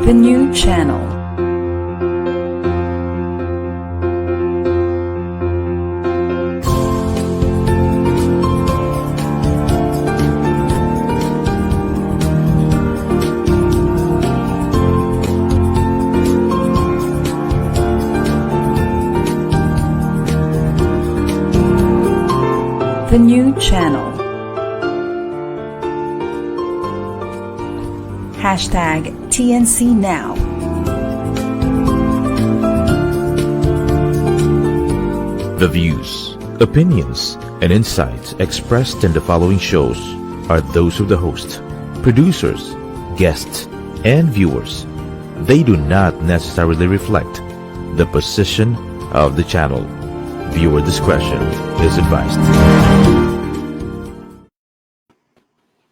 The new channel. The new channel. Hashtag TNC Now. The views, opinions, and insights expressed in the following shows are those of the host, producers, guests, and viewers. They do not necessarily reflect the position of the channel. Viewer discretion is advised.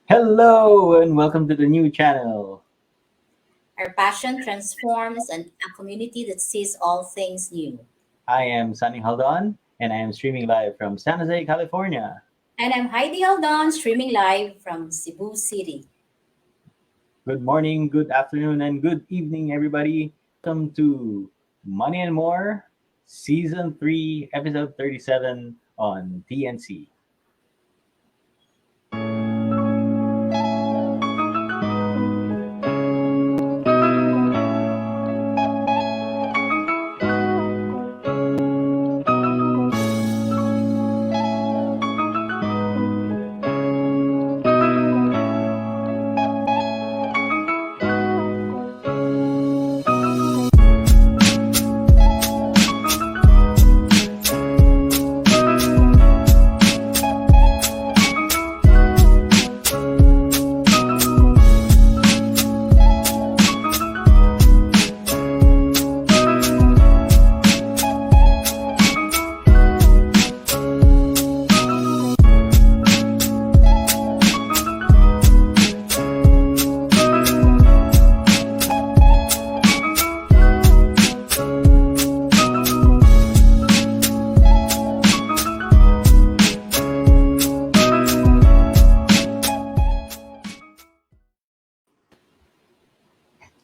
Hello and welcome to the new channel. Our passion transforms a community that sees all things new. I am Sonny Jaldon and I am streaming live from San Jose, California. And I'm Haydee Jaldon, streaming live from Cebu City. Good morning, good afternoon, and good evening, everybody. Welcome to Money and More, Season 3, Episode 37 on TNC.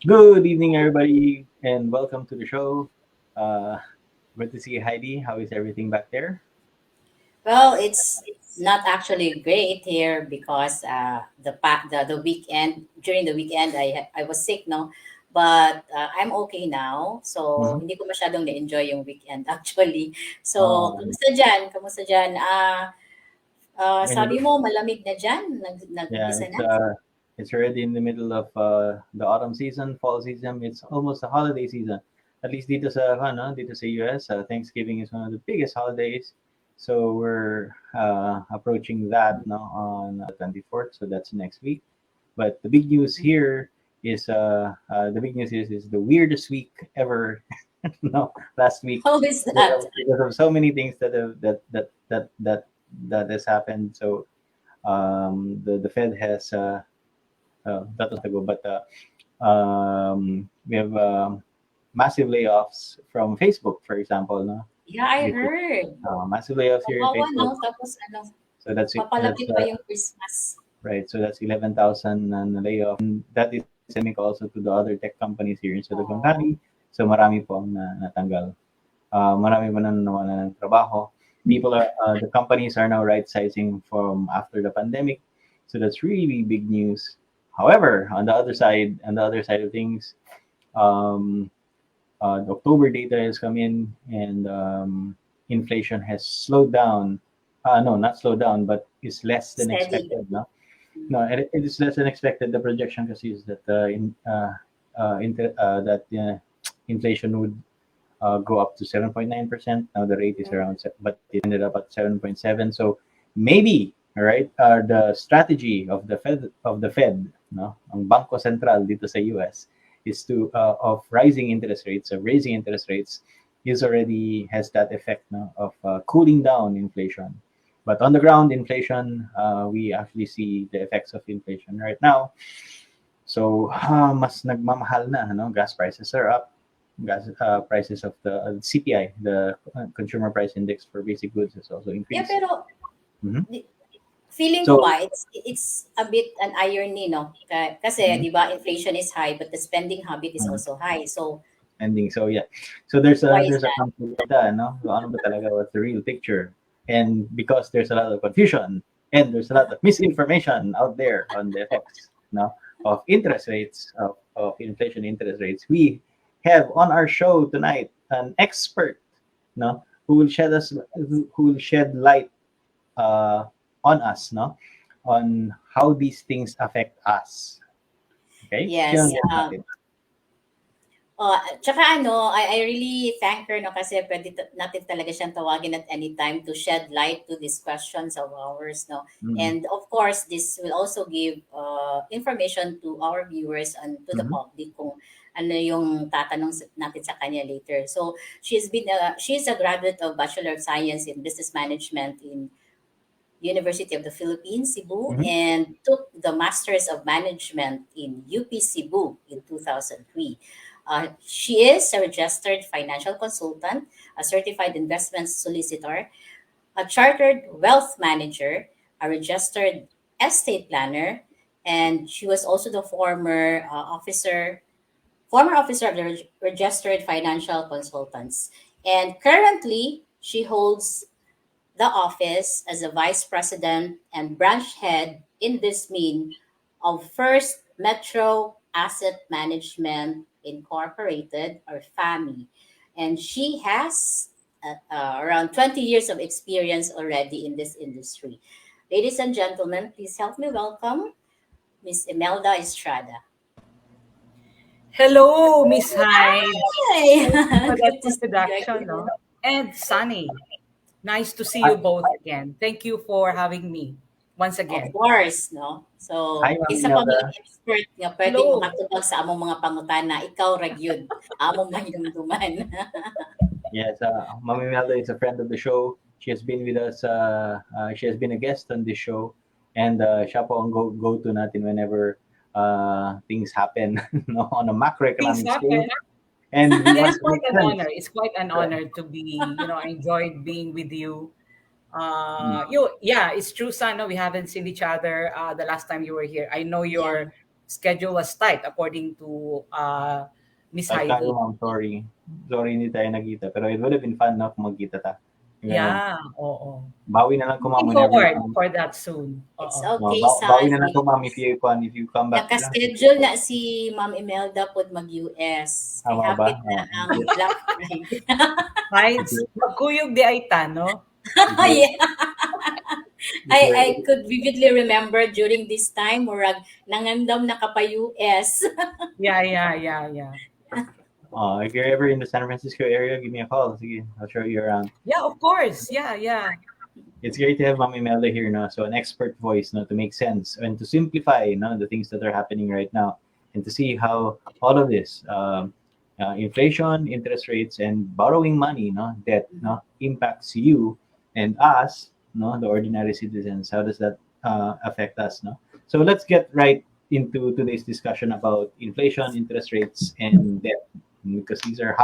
Good evening, everybody, and welcome to the show. Good to see you, Haydee. How is everything back there? Well, it's not actually great here because the weekend during the weekend I was sick, no, but I'm okay now. So Mhm. hindi ko masyadong na-enjoy yung weekend actually. So Um, kamusta dyan? Kamusta dyan? when Sabi you, mo malamig na dyan. yeah, Nag-umpisa na. it's already in the middle of the autumn season, fall season. It's almost a holiday season. At least dito sa US, Thanksgiving is one of the biggest holidays. So we're approaching that now on the 24th. So that's next week. But the big news here is the weirdest week ever. No, last week How is because that? of so many things that has happened. So the Fed has that was ago, but we have massive layoffs from Facebook, for example. No, Yeah, I You could- heard. massive layoffs here in Kawawa, Facebook. no? Tapos ano, So that's papalapit pa yung Christmas. right. So that's 11,000 na layoff. And that is sending also to the other tech companies here in Silicon Valley. So marami po ang natanggal. Marami pa na nawalan ng trabaho. The companies are now right sizing from after the pandemic. So that's really big news. However, on the other side of things, um, the October data has come in and inflation has slowed down. No, not slowed down, but is less than Steady. expected. No, it is less than expected. The projection kasi is that inflation would go up to 7.9%. Now the rate is around, but it ended up at 7.7. So maybe, all right, the strategy of the Fed, no, ang Bangko Sentral dito sa US is to of raising interest rates is already has that effect, no, of cooling down inflation. But on the ground, inflation, we actually see the effects of inflation right now. So mas nagmamahal na, no? Gas prices are up. Gas prices of the CPI, the Consumer Price Index for basic goods, has also Yeah, increased. pero Mhm. di- Feeling ko So, ba, it's a bit an irony, no? Kasi, mhm, di ba, inflation is high, but the spending habit is mhm, also high. So, ending. So yeah. So there's why a is there's a that? conflict, no? So ano ba talaga what's the real picture? And because there's a lot of confusion and there's a lot of misinformation out there on the effects, no, of interest rates of inflation interest rates, we have on our show tonight an expert, no, who will shed light on us, no, on how these things affect us. Okay? Sino Yes. ang guest natin? Tsaka ano, I really thank her, no, kasi pwede natin talaga siyang tawagin at any time to shed light to these questions of ours, no. Mm-hmm. And of course, this will also give information to our viewers and to the Mm-hmm. public kung ano yung tatanong natin sa kanya later. So, she's a graduate of Bachelor of Science in Business Management in University of the Philippines, Cebu, Mm-hmm. and took the Masters of Management in UP Cebu in 2003. She is a registered financial consultant, a certified investment solicitor, a chartered wealth manager, a registered estate planner, and she was also the former officer of the registered financial consultants. And currently, she holds the office as a vice president and branch head in this mean of First Metro Asset Management Incorporated, or FAMI. And she has around 20 years of experience already in this industry. Ladies and gentlemen, please help me welcome Miss Imelda Estrada. Hello, Miss Hyde. Thank you Hi! for that Good to see you introduction, again. no? And Sonny, nice to see Hi, you both again. Thank you for having me once Of again. course, no? hi, So, Ma'am isa pa Imelda. mga expert nga pwedeng Hello. makatubag sa among mga pangutana, ikaw ra gyud, among manumduman. Yes, Ma'am Imelda is a friend of the show. She has been with us. She has been a guest on this show, and siya po ang go-to natin whenever things happen no, on a Things macroeconomic scale. happen. And we Yeah, want it's to quite make an sense. honor. It's quite an Correct. honor to be, I enjoyed being with you. Mm. Yeah, it's true, son. No, we haven't seen each other the last time you were here. I know Yeah. your schedule was tight according to Miss Like tayo, Heidi. Ma'am, sorry. Sorry hindi tayo nagkita. Pero it would have been fun na kung magkita ta. Yung ganun. Yeah, oo. Bawi na lang ko, Ma'am, Looking whenever you forward come. for that soon. It's Oo. okay, Bawi na lang ko, Sonny. Ma'am, if you come back. Naka-schedule na si Ma'am Imelda pod mag-US. Kay Tama ba? hapit na ang Black Friday. Heights, magkuyog di ay tano. Yeah. I could vividly remember during this time, murag nangandam na ka pa US. Yeah. If you're ever in the San Francisco area, give me a call. Sige, I'll show you around. Yeah, of course. Yeah. It's great to have Ma'am Imelda here, no? So an expert voice, no, to make sense and to simplify, no, the things that are happening right now, and to see how all of this, inflation, interest rates, and borrowing money, no, debt, no, impacts you and us, no, the ordinary citizens. How does that affect us, no? So let's get right into today's discussion about inflation, interest rates, and debt, because these are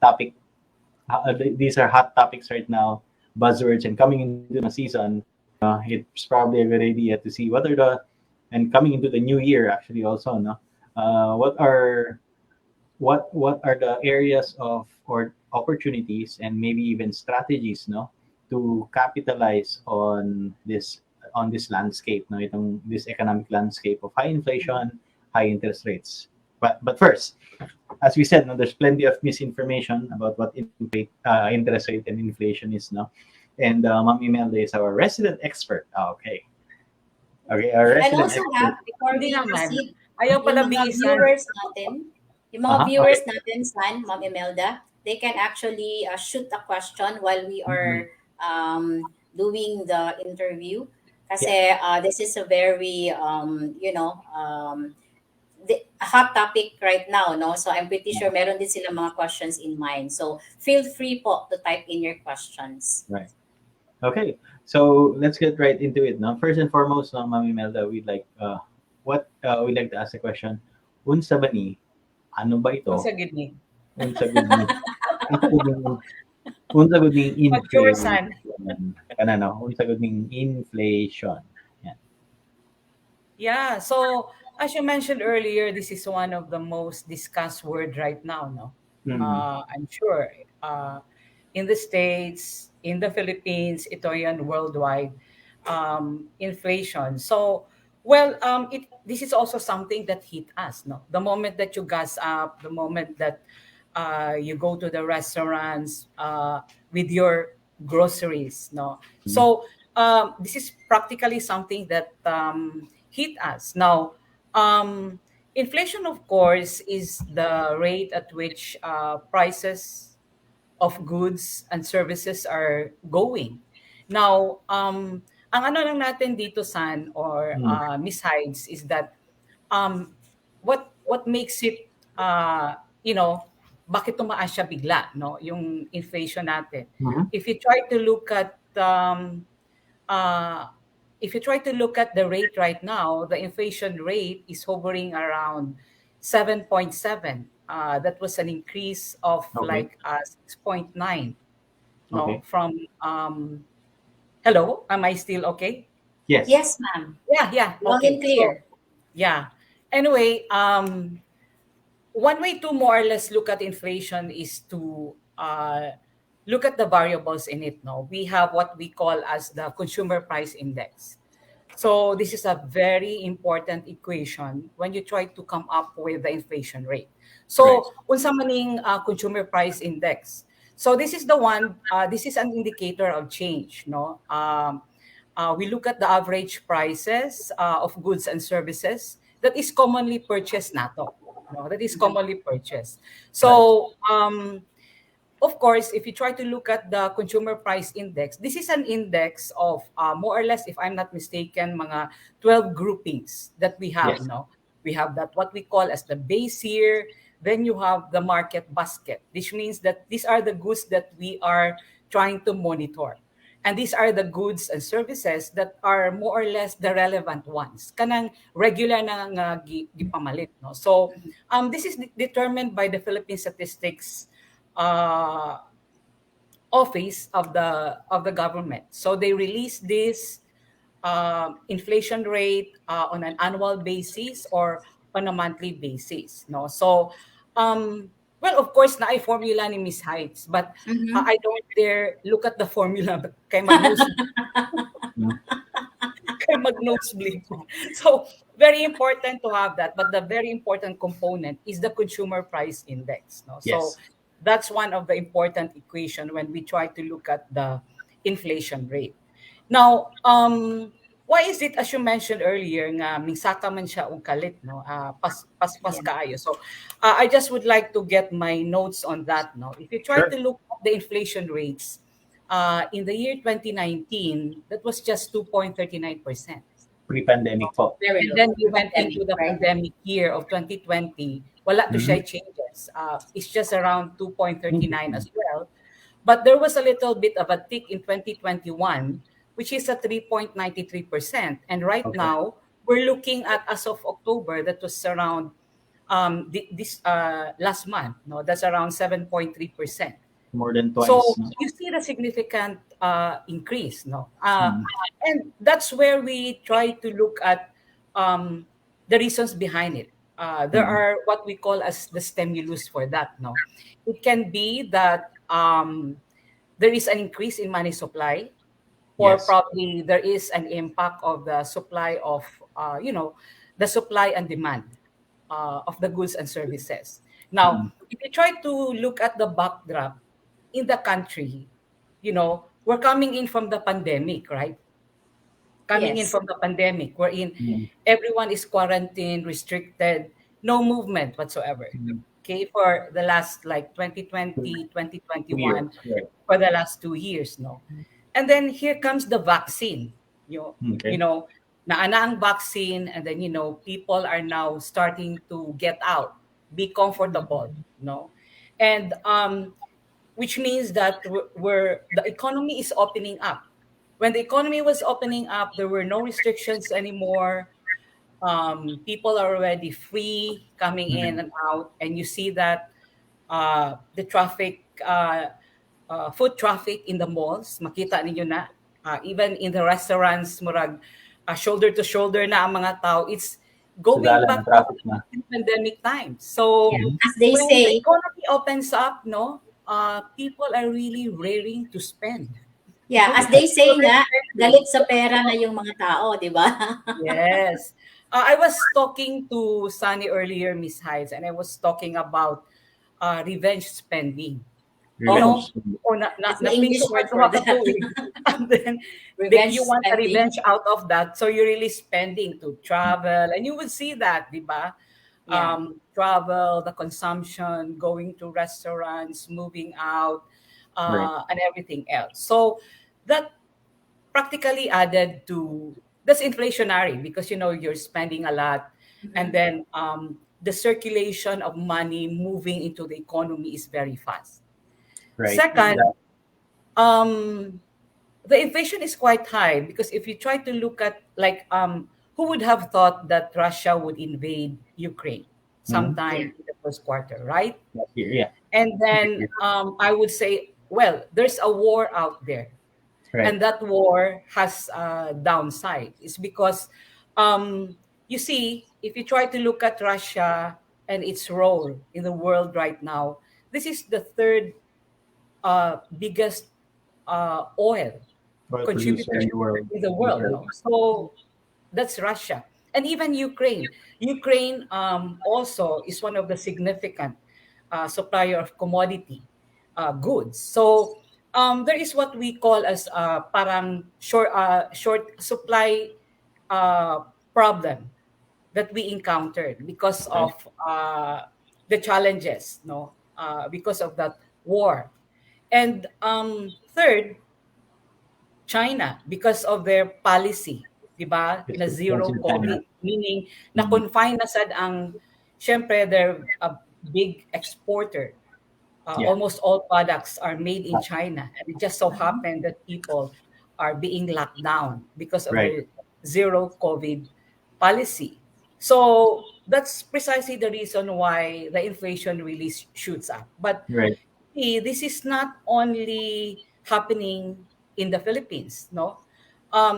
topic. These are hot topics right now, buzzwords, and coming into the season, it's probably a good idea to see what are the, and coming into the new year actually also, no, what are the areas of or opportunities and maybe even strategies, no, to capitalize on this landscape, no, this economic landscape of high inflation, high interest rates. But first, as we said, no, there's plenty of misinformation about what interest rate and inflation is, no, and Ma'am Imelda is our resident expert. Okay, our And resident also expert. have, before Hindi we naman. proceed, Ayaw pala yung mga bihisan. viewers natin, yung mga Uh-huh. viewers natin, San, Ma'am Imelda, they can actually shoot a question while we Mhm. are doing the interview. Kasi this is a very, a hot topic right now, no? So I'm pretty sure meron din sila mga questions in mind. So feel free po to type in your questions. Right. Okay, so let's get right into it. Now, first and foremost, no, Ma'am Imelda, we'd like to ask the question: Unsa ba ni? Ano ba ito? Kung sa gid ni. Unsa gid ni? Unsa gid ni? Unsa gud ning But sure, inflation? son. Kanano, unsa gud ning inflation? Yan. Yeah. So as you mentioned earlier, this is one of the most discussed word right now. No, Mm. I'm sure in the States, in the Philippines, ito yan worldwide, inflation. So, well, this is also something that hit us. No, the moment that you gas up, the moment that you go to the restaurants with your groceries. No, so this is practically something that hit us now. Inflation, of course, is the rate at which prices of goods and services are going. Now, ang ano lang natin dito, San, or Mm. Miss Hides, is that um, what makes it, bakit tumaas siya bigla, no? Yung inflation natin. Mhm. If you try to look at uh, if you try to look at the rate right now, the inflation rate is hovering around 7.7. That was an increase of Okay. like 6.9. No, Okay. from hello, am I still okay? Yes. Yes, ma'am. Yeah, yeah, Loud and okay. So clear. yeah. Anyway, one way to more or less look at inflation is to look at the variables in it. No, we have what we call as the consumer price index. So this is a very important equation when you try to come up with the inflation rate. Right. So unsa maning consumer price index. So this is the one. This is an indicator of change. No, we look at the average prices of goods and services that is commonly purchased. Nato, no, that is commonly purchased. Right. So of course, if you try to look at the consumer price index, this is an index of more or less, if I'm not mistaken, mga 12 groupings that we have. Yes. No, we have that what we call as the base year. Then you have the market basket. This means that these are the goods that we are trying to monitor. And these are the goods and services that are more or less the relevant ones. Kanang regular na nga gipamalit. No? So this is determined by the Philippine Statistics uh, office of the government. So they release this inflation rate on an annual basis or on a monthly basis. No, so well, of course, na ay formula ni Miss Heights, but Mm-hmm. I don't dare look at the formula kay mag-nose Mm. kay mag-nosebleed. So very important to have that, but the very important component is the consumer price index. No, so Yes. that's one of the important equation when we try to look at the inflation rate. Now, why is it, as you mentioned earlier, nga minsaka man siya og kalit, no? Pas Yeah. kaayo. So, I just would like to get my notes on that, no? If you try Sure. to look at the inflation rates, in the year 2019, that was just 2.39%. Pre-pandemic po. Very And low. then we went Pandemic, into the right? pandemic year of 2020. Wala to Mhm. siya changes. It's just around 2.39 Mhm. as well. But there was a little bit of a tick in 2021, which is a 3.93%. And right Okay. now, we're looking at, as of October, that was around this last month. No, that's around 7.3%. More than So twice. No? you see the significant increase, no? Mm. And that's where we try to look at the reasons behind it. There Mm. are what we call as the stimulus for that, no? It can be that there is an increase in money supply, or Yes. probably there is an impact of the supply of, the supply and demand of the goods and services. Now, Mm. if you try to look at the backdrop in the country, we're coming in from the pandemic, right? Coming in Yes. from the pandemic, wherein Mm. everyone is quarantined, restricted, no movement whatsoever. Mm. Okay, for the last like 2 2020, 2021, years. Right. for the last 2 years, no? And then here comes the vaccine. You Okay. know, naana ang vaccine, and then people are now starting to get out, be comfortable, no? And which means that the economy is opening up. When the economy was opening up, there were no restrictions anymore. People are already free coming in Mm. and out, and you see that the traffic foot traffic in the malls, makita ninyo na. Even in the restaurants, murag shoulder to shoulder na ang mga tao. It's going Sagala na back to traffic na. pandemic times. So Yeah, Mhm. as they when the say, economy opens up, no, people are really raring to spend. yeah, as they say nga, galit sa pera na yung mga tao, di ba? Yes. I was talking to Sonny earlier, Miss Hides, and I was talking about revenge spending. You Oh, know, Revenge. o that's the na-think English ko word sa for mga that. katuig. And then, Revenge you want a spending. revenge out of that, so you're really spending to travel. And you would see that, di ba? Yeah. Travel, the consumption, going to restaurants, moving out, Right. and everything else. So that practically added to that's inflationary because you're spending a lot, and Mhm. then the circulation of money moving into the economy is very fast. Right. Second, um, the inflation is quite high because if you try to look at like who would have thought that Russia would invade Ukraine Mhm. sometime Yeah. in the first quarter, right? Last year, yeah. And then I would say, well, there's a war out there, Right. and that war has a downside. It's because you see, if you try to look at Russia and its role in the world right now, this is the third biggest oil Oil producer contributor in the world. in the That's world. right. No? So that's Russia. And even Ukraine. Ukraine also is one of the significant supplier of commodity goods. So there is what we call as parang short supply uh, problem that we encountered because Right. of the challenges, no, because of that war. And third, China because of their policy, 'di ba? Na Restrictions zero in China. COVID, meaning na Mhm. confine na sad ang syempre they're a big exporter. Yeah. Almost all products are made in Ah, China, and it just so happened that people are being locked down because of right. their zero COVID policy. So that's precisely the reason why the inflation really shoots up. But Right. this is not only happening in the Philippines, no?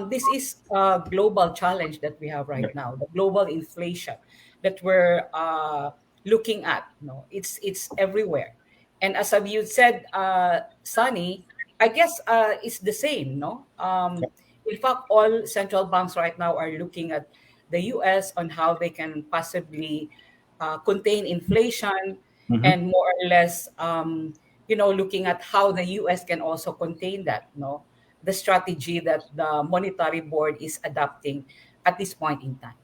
This is a global challenge that we have right Yep. now, the global inflation that we're looking at. No, it's everywhere, and as have you said, Sunny, I guess it's the same. No, Yep. in fact, all central banks right now are looking at the U.S. on how they can possibly contain inflation Mhm. and more or less looking at how the US can also contain that, no, the strategy that the monetary board is adopting at this point in time.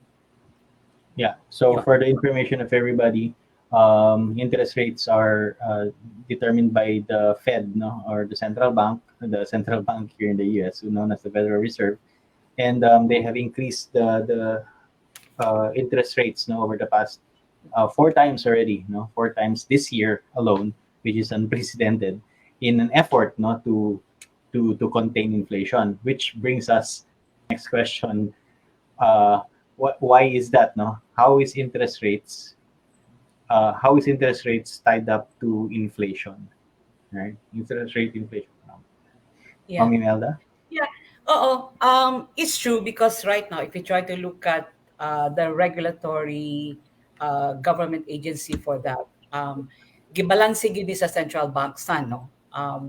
Yeah. So Yun. for the information of everybody, interest rates are determined by the Fed, no, or the central bank here in the U.S., known as the Federal Reserve, and they have increased the interest rates, no, over the past 4 times already, no, 4 times this year alone, which is unprecedented, in an effort, no, to contain inflation. Which brings us next question: why is that, no? How is interest rates tied up to inflation, right? Interest rate inflation. Yeah. Ma'am Imelda? Yeah. It's true because right now, if you try to look at the regulatory government agency for that, gibalanse gyud ni sa central bank san, no?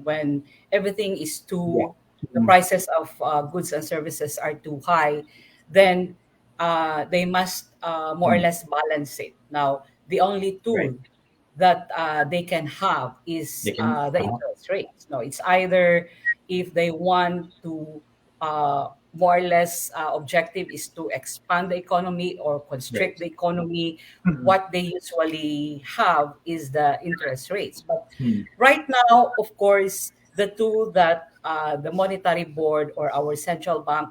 When everything is Yeah. the Mm, prices of goods and services are too high, then they must more or mm, less balance it. Now, the only right. tool that they can have is They can. the interest rates. No, it's either if they want to more or less objective is to expand the economy or Right. constrict the economy. Mhm. What they usually have is the interest rates. But Mm, right now, of course, the tool that the monetary board or our central bank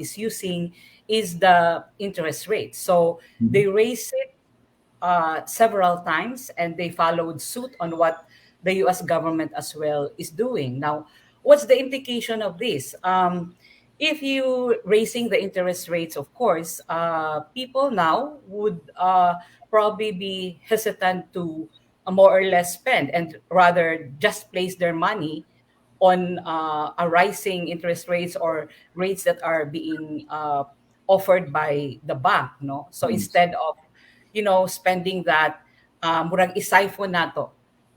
is using is the interest rate. So mhm. they raise it several times, and they followed suit on what the U.S. government as well is doing. Now, what's the implication of this? If you raising the interest rates, of course, people now would probably be hesitant to more or less spend and rather just place their money on a rising interest rates or rates that are being offered by the bank, no? So Mm. instead of, spending that, murag isiphon nato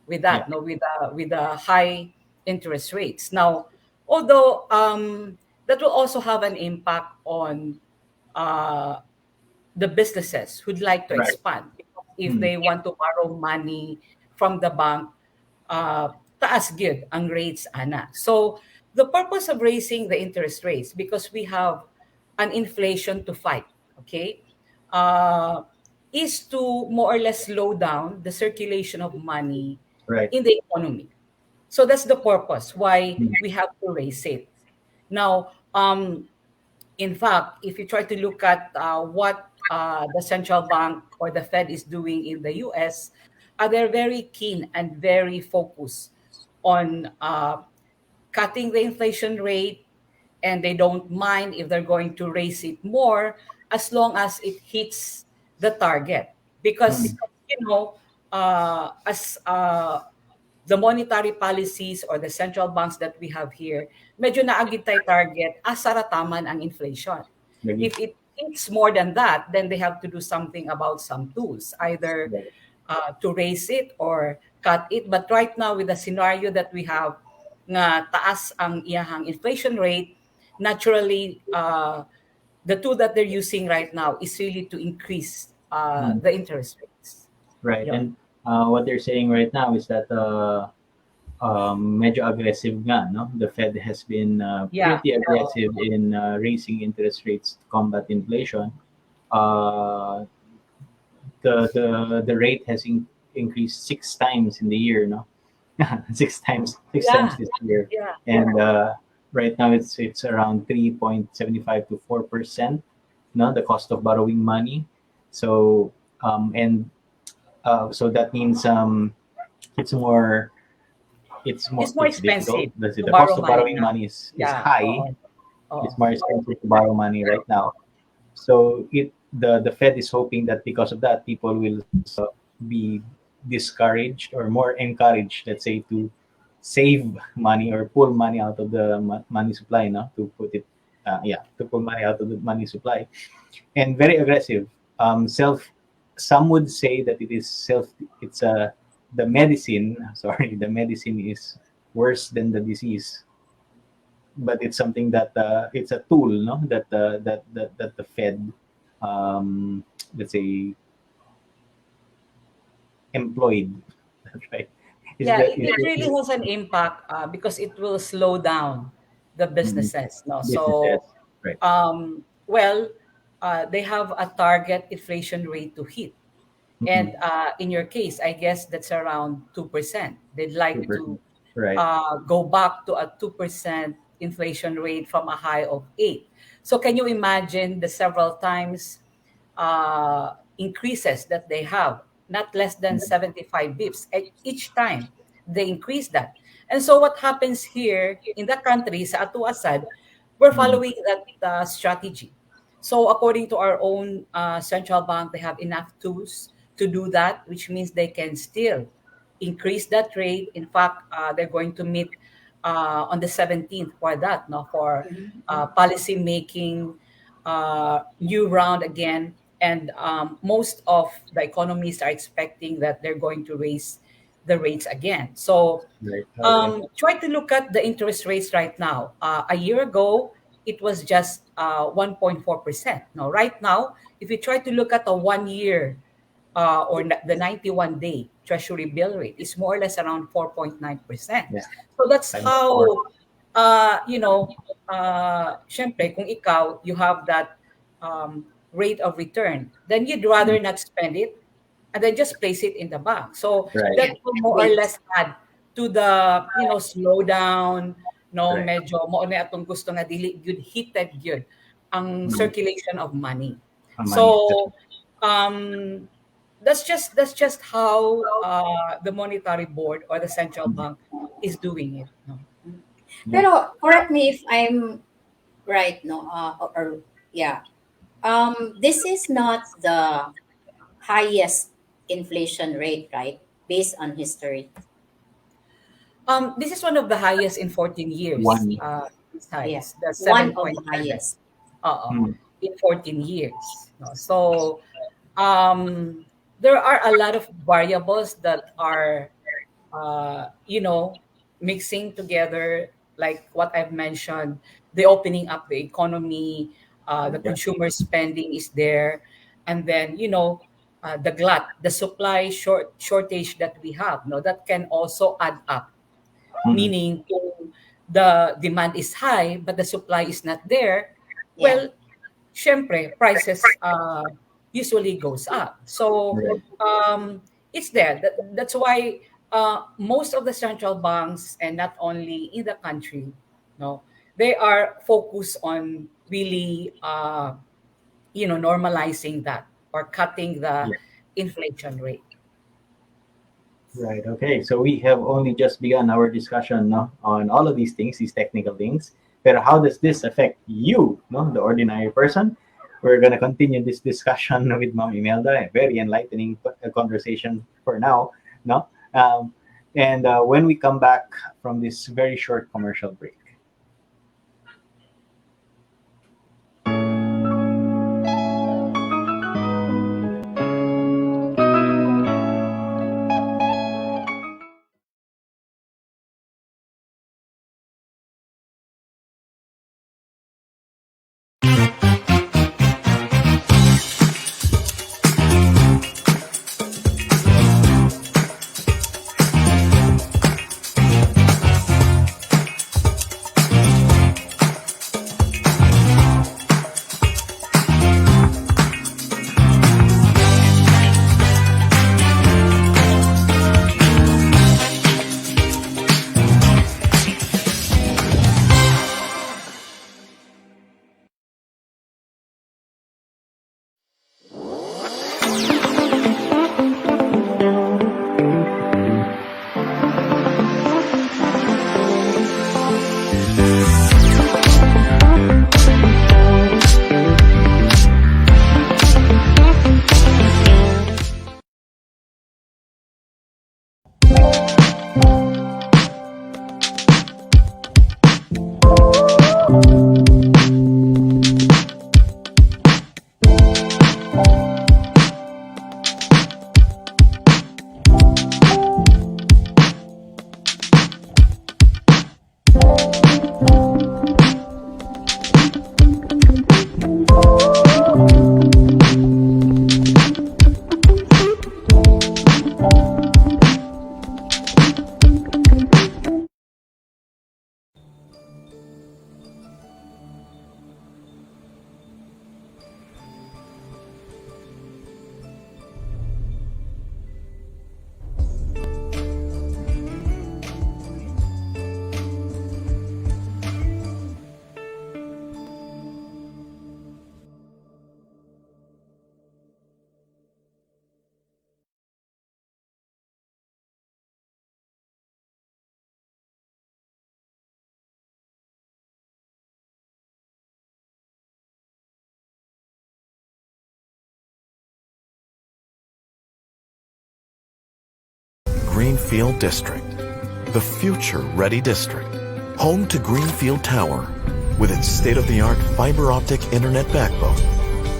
with Yeah. that, no, with the high interest rates. Now, although that will also have an impact on uh, the businesses who'd like to Right. expand. If Mm. they want to borrow money from the bank, taas gyud ang rates, ana. So the purpose of raising the interest rates, because we have an inflation to fight, okay, uh, is to more or less slow down the circulation of money Right. in the economy. So that's the purpose why Mm. we have to raise it. Now, in fact, if you try to look at what the central bank or the Fed is doing in the US, they're very keen and very focused on cutting the inflation rate, and they don't mind if they're going to raise it more as long as it hits the target. Because, Mm. as the monetary policies or the central banks that we have here, medyo naagid tayo target asarataman ang inflation. Maybe. If it hits more than that, then they have to do something about some tools, either Right. to raise it or cut it. But right now, with the scenario that we have, nga taas ang iyahang inflation rate, naturally, the tool that they're using right now is really to increase Mm. the interest rates. Right. Yeah. And what they're saying right now is that medyo aggressive nga, no? The Fed has been Yeah. pretty aggressive in raising interest rates to combat inflation. Uh, the rate has increased 6 times in the year, no? Six times Yeah. this year, Yeah. and right now it's around 3.75 to 4%. No, the cost of borrowing money. So and so that means it's more It's more it's difficult. expensive to The borrow cost of money borrowing now. money is Yeah. high. Oo. Oo. It's more expensive to borrow money right now. So the Fed is hoping that because of that, people will be discouraged or more encouraged, let's say, to save money or pull money out of the money supply, no, to put it, to pull money out of the money supply, and very aggressive. Self, some would say that it is self. It's the medicine. Sorry, the medicine is worse than the disease, but it's something that it's a tool, no, that the Fed, um, let's say, employed. Right? Is Yeah, that it, it really has an impact because it will slow down the mm, businesses. No, businesses? so Right. well, they have a target inflation rate to hit, Mm-hmm. and in your case, I guess that's around 2%. They'd like to 2%. Right. go back to a 2% inflation rate from a high of 8. So can you imagine the several times increases that they have, not less than 75 bips each time they increase that. And so what happens here in the country, sa Atu Asad, we're Mm-hmm. following that strategy. So according to our own central bank, they have enough tools to do that, which means they can still increase that rate. In fact, they're going to meet on the 17th for that, no, for policy making, new round again. And most of the economists are expecting that they're going to raise the rates again. So Right. Okay. try to look at the interest rates right now. A year ago, it was just 1.4%. No, right now, if you try to look at a 1 year the 91-day treasury bill rate, is more or less around 4.9%. Yeah. So that's Times four. how, syempre, kung ikaw, you have that rate of return, then you'd rather not spend it and then just place it in the bank. So Right. that will more or Wait. less add to the, slowdown, no, Right. medyo, mo na atong gusto nga dili good heated good ang Mm. circulation of money. Money. So um that's just how the monetary board or the central bank is doing it, no? Yeah. Pero correct me if I'm right, no? Yeah. This is not the highest inflation rate, right? Based on history. This is one of the highest in 14 years. One. Yeah, Size the one of the 7.7. highest. Hmm. In 14 years. No? So there are a lot of variables that are, mixing together, like what I've mentioned, the opening up the economy, the Yeah. consumer spending is there, and then, the supply shortage that we have, no, that can also add up, Hmm. meaning kung the demand is high but the supply is not there, Yeah. well, syempre, prices usually goes up. So Right. it's there. That's why most of the central banks, and not only in the country, no, they are focused on really, normalizing that or cutting the Yeah. inflation rate. Right. Okay. So we have only just begun our discussion, no, on all of these things, these technical things. But how does this affect you, no, the ordinary person? We're gonna continue this discussion with Mom Imelda. A very enlightening conversation for now, no. And when we come back from this very short commercial break. Greenfield District, the future-ready district, home to Greenfield Tower. With its state-of-the-art fiber optic internet backbone,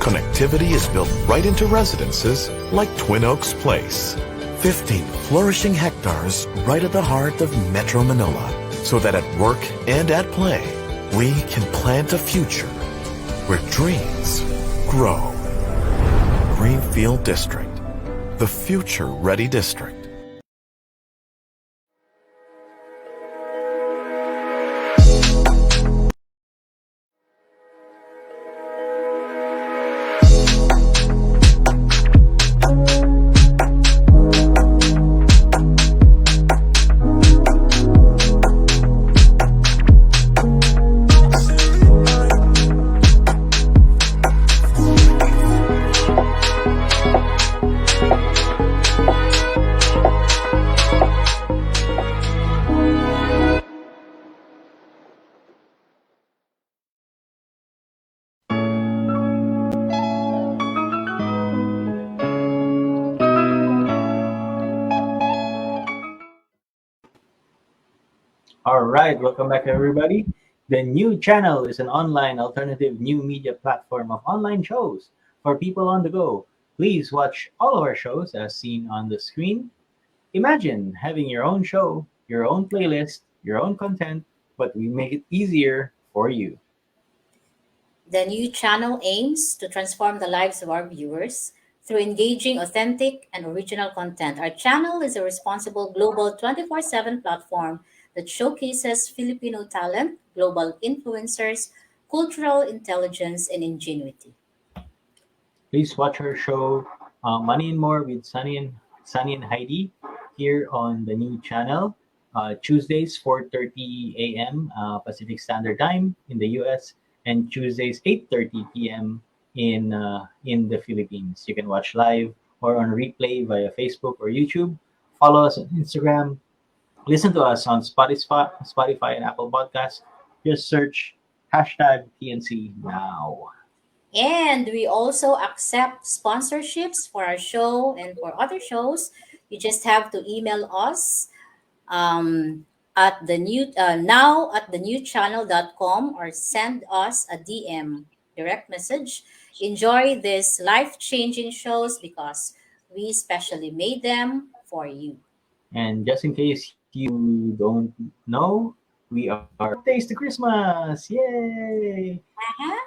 connectivity is built right into residences like Twin Oaks Place. 15 flourishing hectares right at the heart of Metro Manila, so that at work and at play, we can plant a future where dreams grow. Greenfield District, the future-ready district. All right, welcome back, everybody. The new channel is an online alternative new media platform of online shows for people on the go. Please watch all of our shows as seen on the screen. Imagine having your own show, your own playlist, your own content, but we make it easier for you. The new channel aims to transform the lives of our viewers through engaging, authentic, and original content. Our channel is a responsible global 24/7 platform that showcases Filipino talent, global influencers, cultural intelligence, and ingenuity. Please watch our show Money and More with Sonny and Haydee here on the new channel. Tuesdays 4:30 a.m. Pacific Standard Time in the US and Tuesdays 8:30 p.m. in the Philippines. You can watch live or on replay via Facebook or YouTube. Follow us on Instagram. Listen to us on Spotify and Apple Podcasts. Just search hashtag TNC now. And we also accept sponsorships for our show and for other shows. You just have to email us at the new now at the newchannel.com or send us a DM direct message. Enjoy these life-changing shows because we specially made them for you. And just in case you don't know, we are 40 days to Christmas! Yay!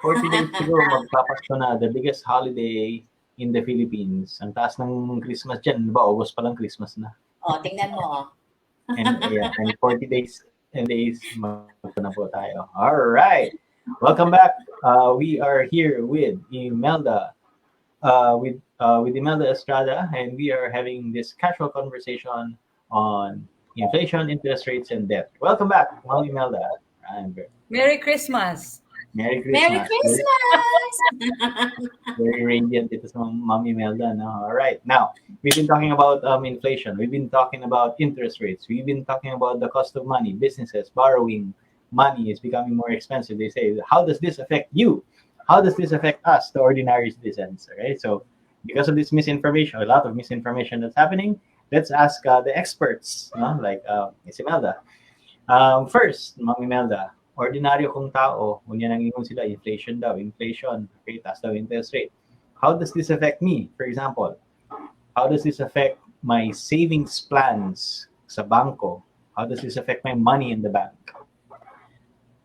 40 days to go, magpapasko na, the biggest holiday in the Philippines. Ang taas ng Christmas dyan, di ba? August pa lang Christmas na. Tingnan mo. And, yeah, and 40 days, magpa na po tayo. All right. Welcome back. We are here with Imelda Estrada, and we are having this casual conversation on inflation, interest rates, and debt. Welcome back, Ma'am Imelda. I'm very, Merry Christmas. Merry Merry Christmas. Christmas! Very radiant ito sa Ma'am Imelda. No? All right. Now, we've been talking about inflation. We've been talking about interest rates. We've been talking about the cost of money, businesses, borrowing money is becoming more expensive. They say, how does this affect you? How does this affect us, the ordinary citizens? Right? So, because of this misinformation, a lot of misinformation that's happening, let's ask the experts, no? Like Ms. Imelda. First, Ma'am Imelda, ordinaryo kong tao, kunya nang ingon sila, inflation daw, inflation, okay, taas daw interest rate. How does this affect me? For example, how does this affect my savings plans sa banko? How does this affect my money in the bank?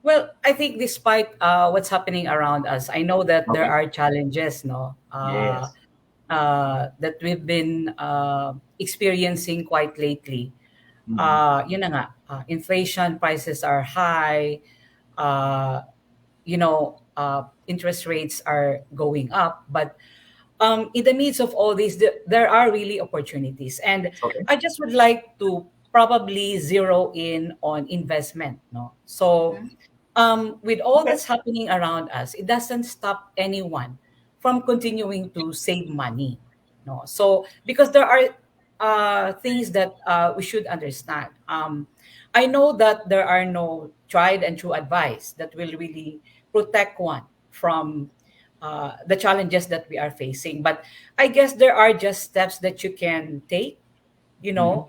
Well, I think despite what's happening around us, I know that there Okay. are challenges, no, Yes. that we've been experiencing quite lately. Yun na nga, inflation, prices are high, uh, interest rates are going up. But in the midst of all this, there are really opportunities. And Okay. I just would like to probably zero in on investment. No, so with all Okay. that's happening around us, it doesn't stop anyone from continuing to save money. No, so because there are things that we should understand. I know that there are no tried and true advice that will really protect one from the challenges that we are facing. But I guess there are just steps that you can take, Mhm.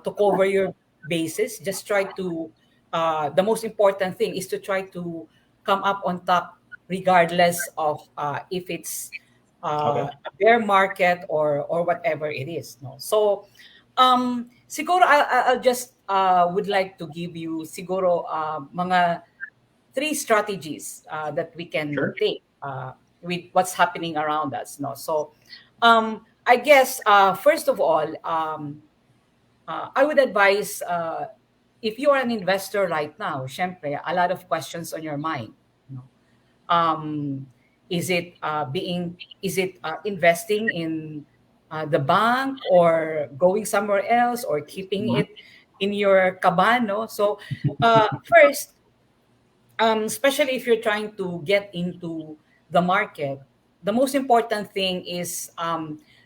to cover your bases. Just try to, the most important thing is to try to come up on top, regardless of if it's Okay. a bear market or whatever it is. No, so siguro I'll just would like to give you siguro mga three strategies that we can Sure. take with what's happening around us. No, so I guess first of all, I would advise if you are an investor right now, syempre, a lot of questions on your mind. No? Um, is it investing in the bank or going somewhere else or keeping Mhm. it in your cabano? So first, especially if you're trying to get into the market, the most important thing is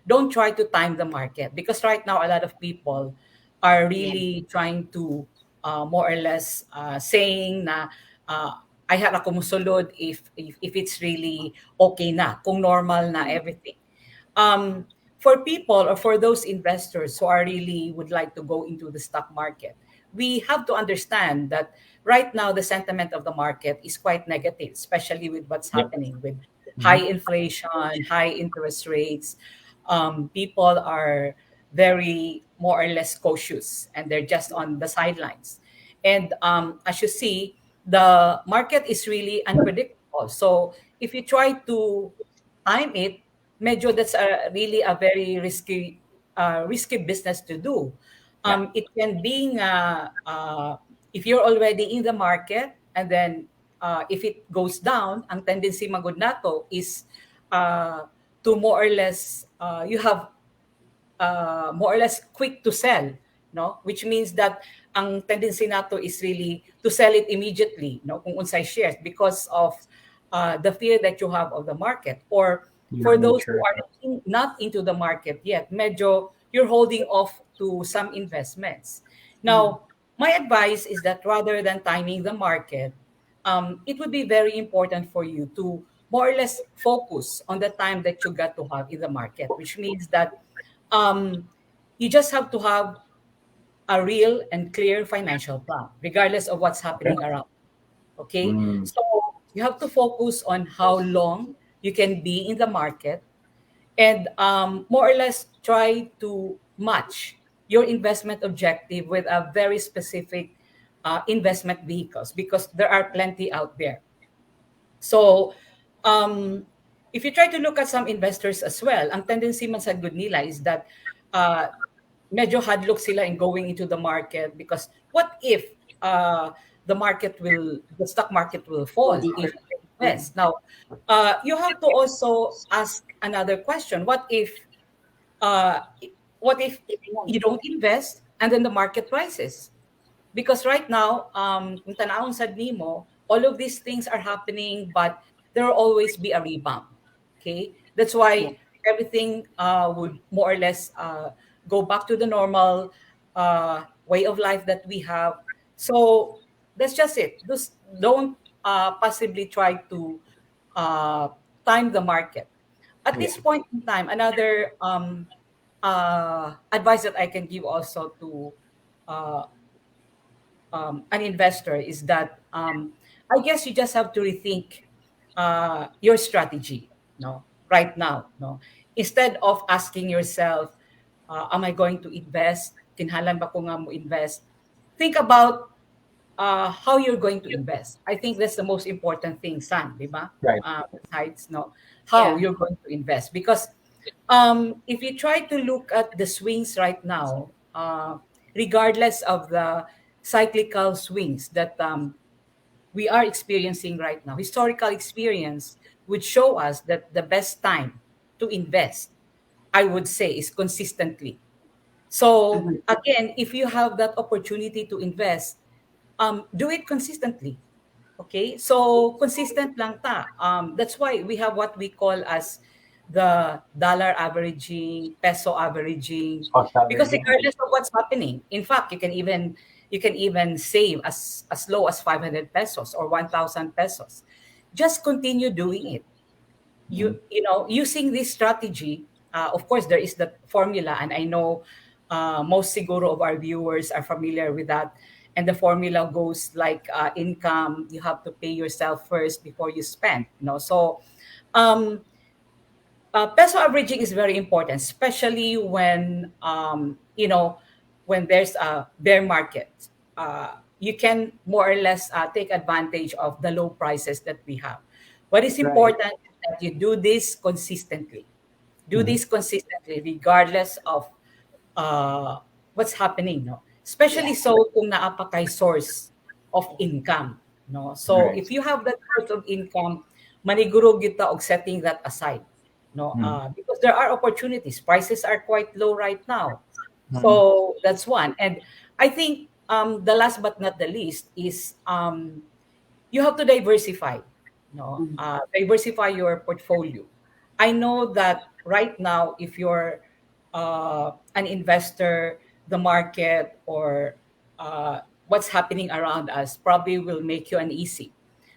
don't try to time the market, because right now a lot of people are Yeah. really trying to more or less saying na ay harap ko musulod if it's really okay na, kung normal na everything. Um, for people or for those investors who are really would like to go into the stock market, we have to understand that right now the sentiment of the market is quite negative, especially with what's Yep. happening with high Mhm. inflation, high interest rates. People are very more or less cautious and they're just on the sidelines. And as you see, the market is really unpredictable. So if you try to time it, medyo that's really a very risky business to do. Yeah. It can be if you're already in the market and then if it goes down, ang tendency magud nato is uh, to more or less you have more or less quick to sell, no, which means that ang tendency nato is really to sell it immediately, no, kung unsay shares because of the fear that you have of the market. Or for Human those who nature. are not into the market yet, medyo you're holding off to some investments. Now, my advice is that rather than timing the market, it would be very important for you to more or less focus on the time that you got to have in the market, which means that um, you just have to have a real and clear financial plan, regardless of what's Okay. happening around. Okay, Mm. so you have to focus on how long you can be in the market and more or less try to match your investment objective with a very specific investment vehicles because there are plenty out there. So, if you try to look at some investors as well, ang tendency man sa good nila is that uh, medyo hadlock sila in going into the market because what if the stock market will Go fall if deeper. you invest? Now, you have to also ask another question. Uh, what if you don't invest and then the market rises? Because right now, kung tanawon sad nimo, all of these things are happening, but there will always be a rebound. Okay, that's Yeah. why everything would more or less go back to the normal way of life that we have. So that's just it. Just don't possibly try to uh, time the market. At Yeah. this point in time, another advice that I can give also to uh, an investor is that I guess you just have to rethink your strategy, no, right now, no. Instead of asking yourself, "Am I going to invest? Kinhalan ba ko nga mo invest?" Think about how you're going to invest. I think that's the most important thing, San, di ba? Right. Besides, no, how Yeah. you're going to invest. Because if you try to look at the swings right now, regardless of the cyclical swings that we are experiencing right now, historical experience would show us that the best time to invest, I would say, is consistently. So Mhm. again, if you have that opportunity to invest, do it consistently. Okay, so consistent lang ta. That's why we have what we call as the dollar averaging, peso averaging, Cost because averaging. regardless of what's happening, in fact, you can even save as low as 500 pesos or 1,000 pesos. Just continue doing it. Mm. You know using this strategy, of course there is the formula, and I know most siguro of our viewers are familiar with that. And the formula goes like income, you have to pay yourself first before you spend, so um, peso averaging is very important, especially when there's a bear market. You can more or less take advantage of the low prices that we have. What is Right. important is that you do this consistently. Do Mhm. this consistently, regardless of uh, what's happening, no? Yeah. Especially so kung naapa kay source of income, no? So Right. if you have that source of income, maniguro kita og setting that aside, no? Mm. Because there are opportunities. Prices are quite low right now. Mm. So that's one. And I think the last but not the least is you have to diversify, Mhm. diversify your portfolio. I know that right now, if you're an investor, the market or what's happening around us probably will make you uneasy.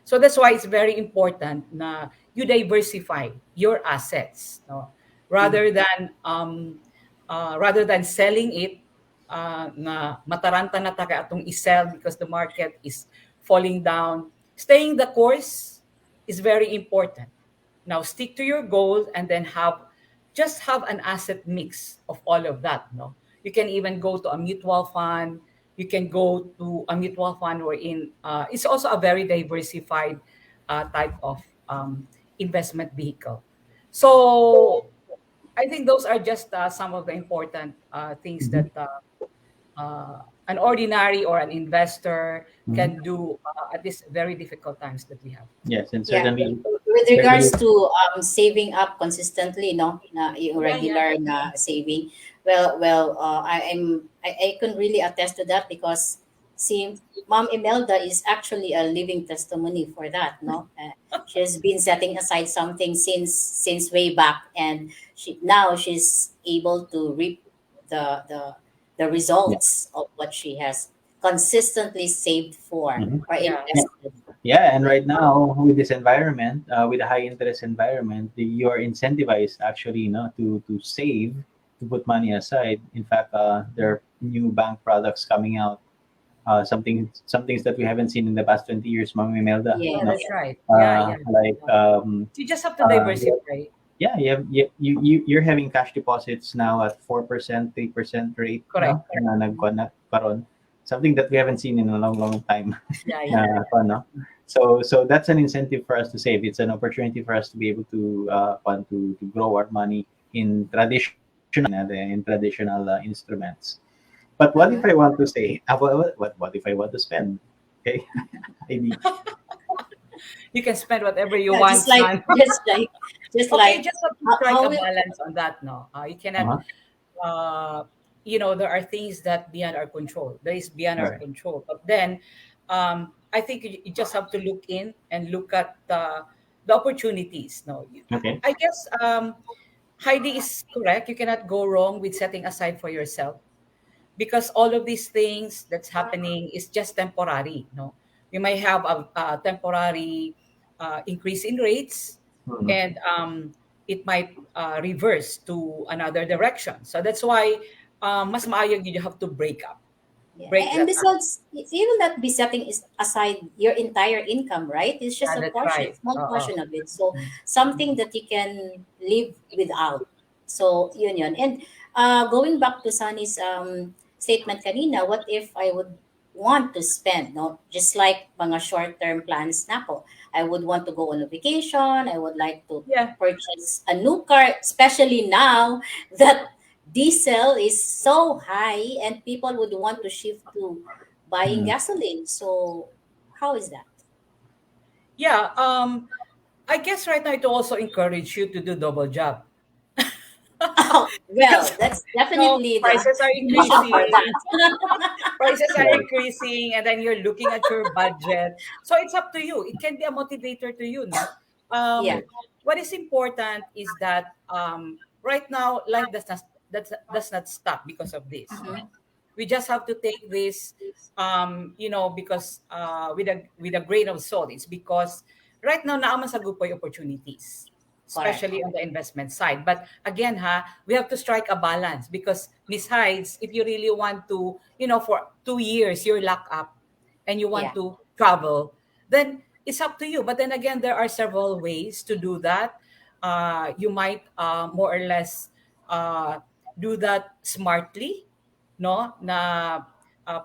So that's why it's very important na you diversify your assets, no? Mhm. rather than um, rather than selling it na mataranta na ta kay atong isell because the market is falling down. Staying the course is very important. Now stick to your goal and then have an asset mix of all of that. No, you can even go to a mutual fund. You can go to a mutual fund wherein it's also a very diversified type of investment vehicle. So I think those are just some of the important things Mhm. that an ordinary or an investor Mhm. can do at these very difficult times that we have. Yes, and Yeah. certainly, With regards certainly, to saving up consistently, no, na yung Yeah, yeah. regular na saving. I can really attest to that because see, Mom Imelda is actually a living testimony for that. No, she has been setting aside something since way back, and she's able to reap the the yeah. results of what she has consistently saved for Mhm. or Yeah. invested. Yeah, and Yeah. right now with this environment, with a high interest environment, you are incentivized actually, to save, to put money aside. In fact, there are new bank products coming out. Some things that we haven't seen in the past 20 years, Mami Melda. Yeah, No, that's right. Yeah, yeah. like You just have to uh, diversify. yeah, you're having cash deposits now at 4%, 3% rate. Correct. No, na nagkuha na karon. Something that we haven't seen in a long, long time. Yeah, yeah. No? So that's an incentive for us to save. It's an opportunity for us to be able to to grow our money in traditional instruments. But what if Mhm. I want to say? What if I want to spend? Okay, maybe. You can spend whatever you Yeah, want, son. just Okay, like just have to strike how a will balance on that. No, you cannot. Uh-huh. Uh, there are things that beyond our control. That is beyond All our right. control. But then, I think you just have to look in and look at the opportunities. No, Okay. I guess Heidi is correct. You cannot go wrong with setting aside for yourself because all of these things that's happening is just temporary. No, you might have a temporary increase in rates, Mhm. and it might reverse to another direction. So that's why mas maayo you have to yeah. break And that up. besides, you will not be setting is aside your entire income, right? It's just Yeah, a that's portion, right. small portion of it. So something that you can live without. So yun. And going back to Sunny's statement kanina, what if I would want to spend, no? Just like mga short-term plans na po. I would want to go on a vacation. I would like to Yeah. purchase a new car, especially now that diesel is so high and people would want to shift to buying Mhm. gasoline. So how is that? Yeah. I guess right now it also encourage you to do double job Oh, because well, that's no definitely prices are the reason for increasing. that. Prices are Right. increasing, and then you're looking at your budget. So it's up to you. It can be a motivator to you, no? Yeah. What is important is that right now life does not stop because of this. No? Mhm. We just have to take this, because with a grain of salt. It's because right now naaman sa gupoy opportunities, Correct. especially on the investment side. But again, we have to strike a balance because besides, if you really want to, for 2 years you're locked up and you want Yeah. to travel, then it's up to you. But then again, there are several ways to do that. You might more or less uh, do that smartly, no? Na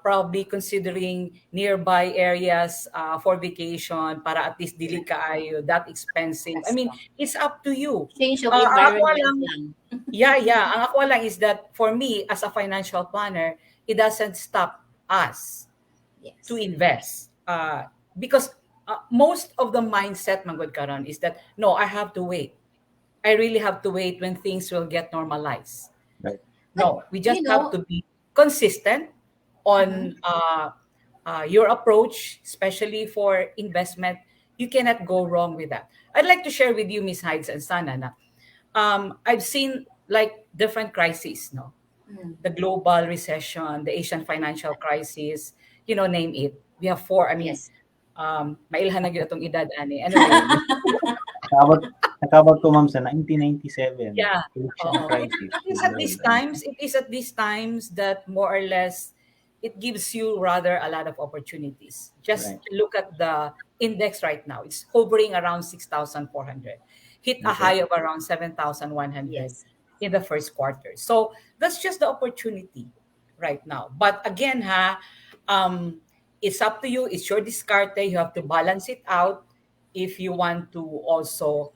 probably considering nearby areas for vacation para at least dili kaayo that expensive. I That's mean, true. it's up to you. Change of Ang ako environment lang, lang. yeah. Ang ako lang is that for me as a financial planner, it doesn't stop us to Yes. invest. Because most of the mindset manggod karon is that no, I have to wait. I really have to wait when things will get normalized. Right. But No, we just you have know, to be consistent mhm. on your approach, especially for investment. You cannot go wrong with that. I'd like to share with you, Miss Hides and Sana, na, I've seen like different crises, no? Mm. The global recession, the Asian financial crisis, name it. We have four. I mean, Yes. mailhan na gyud atong edad ani. Anyway, How about Nakabag ko, ma'am, sa 1997 Yeah. Asian Oo. crisis. It is at these times, it is at these times that more or less it gives you rather a lot of opportunities. Just Right. look at the index right now. It's hovering around 6,400. Hit a Okay. high of around 7,100 Yes. in the first quarter. So that's just the opportunity right now. But again, um, it's up to you. It's your discarte. You have to balance it out if you want to also,